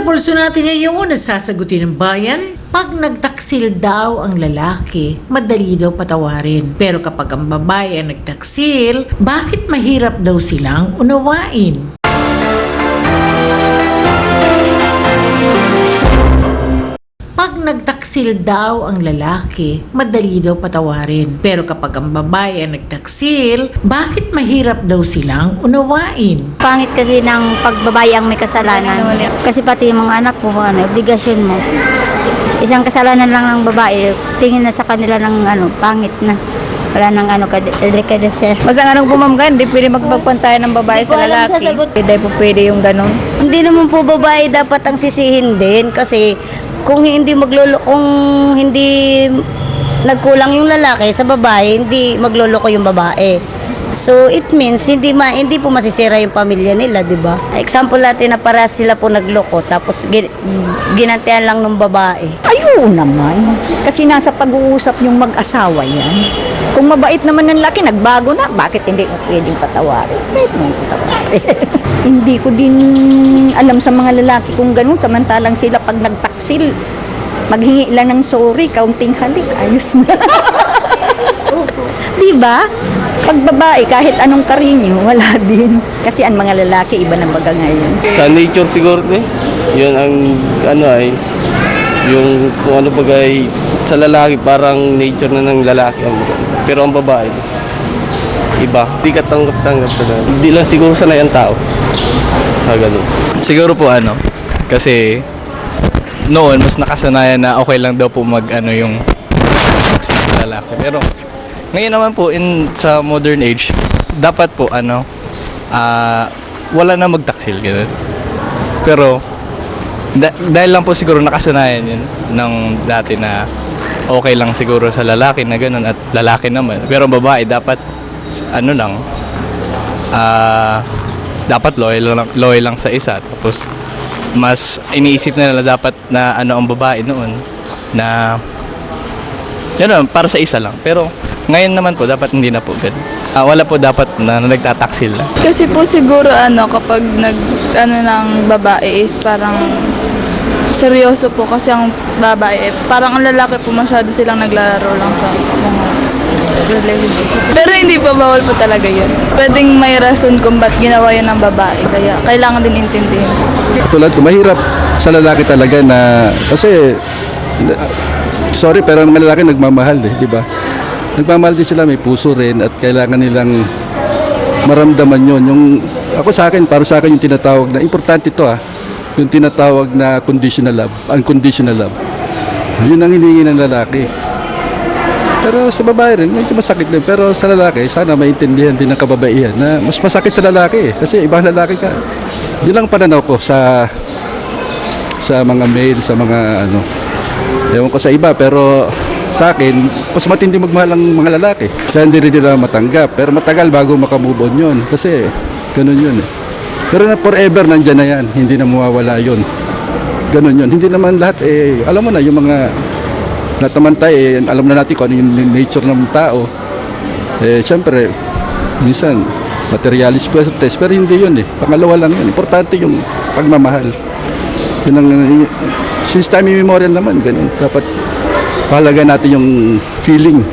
Sa pulso natin ngayon, nasasagutin ng bayan, pag nagtaksil daw ang lalaki, madali daw patawarin. Pero kapag ang babae ang nagtaksil, bakit mahirap daw silang unawain? Pag nagtaksil daw ang lalaki, madali daw patawarin. Pero kapag ang babae ang nagtaksil, bakit mahirap daw silang unawain? Pangit kasi ng pagbabae ang may kasalanan. Kasi pati yung mga anak mo, obligasyon mo. Isang kasalanan lang ng babae, tingin na sa kanila ng pangit na. Wala nang delikadesa. Mas ang anong pumamgan, hindi pwede magpagpantayan ng babae sa lalaki. Hindi po pwede yung ganun. Hindi naman po babae dapat ang sisihin din kasi kung hindi nagkulang yung lalaki sa babae, hindi magloloko yung babae. So it means hindi po masisira yung pamilya nila, 'di ba? Example natin na para sila po nagloko tapos ginantian lang ng babae. Ayun naman. Kasi nasa pag-uusap yung mag-asawa yan. Kung mabait naman ng laki, nagbago na, bakit hindi mo pwedeng patawarin? Pwede mo patawarin. Hindi ko din alam sa mga lalaki kung ganun, samantalang sila pag nagtaksil, maghingi lang ng sorry, kaunting halik, ayos na. Diba? Pag babae, kahit anong karinyo, wala din. Kasi ang mga lalaki, iba na baga ngayon. Sa nature siguro yun ang yung kung ano bagay sa lalaki parang nature na ng lalaki. Pero ang babae, iba. Hindi ka tanggap-tanggap talaga. Hindi lang siguro sanay ang tao. Sa ganun. Siguro po kasi noon mas nakasanayan na okay lang daw po yung sa lalaki. Pero ngayon naman po sa modern age, dapat po wala na magtaksil ganun. Pero dahil lang po siguro nakasanayan yun ng dati na okay lang siguro sa lalaki na ganun at lalaki naman. Pero babae dapat dapat loyal lang sa isa. Tapos mas iniisip na nila dapat na ang babae noon na para sa isa lang. Pero ngayon naman po dapat hindi na po ganun. Wala po dapat na nagtataksil. Kasi po siguro kapag ng babae is parang seryoso po kasi ang babae, parang ang lalaki po masyado silang naglalaro lang sa mga relationship. Pero hindi pa bawal po talaga yun. Pwedeng may rason kung ba't ginawa yun ng babae, kaya kailangan din intindihin. Tulad ko, mahirap sa lalaki talaga na, kasi, sorry, pero ang mga lalaki nagmamahal di ba? Nagmamahal din sila, may puso rin at kailangan nilang maramdaman yun. Para sa akin yung tinatawag na, importante ito yung tinatawag na conditional love, unconditional love. Yun ang hiningi ng lalaki. Pero sa babae rin, medyo masakit din. Pero sa lalaki, sana maintindihan din ng kababaihan na mas masakit sa lalaki kasi ibang lalaki ka. Yun lang pananaw ko sa mga male, sa mga ewan ko sa iba, pero sa akin, mas matindi magmahal ang mga lalaki. Kaya hindi rin nila matanggap. Pero matagal bago makamove on yun. Kasi ganun yun Pero forever nandyan na yan. Hindi na mawawala yun. Ganun yun. Hindi naman lahat alam mo na yung mga natamantay alam na natin kung ano yung nature ng tao. Siyempre, minsan materialist test, pero hindi yun Pangalawa lang yun. Importante yung pagmamahal. Yun ang, since time immemorial naman, ganun. Dapat pahalaga natin yung feeling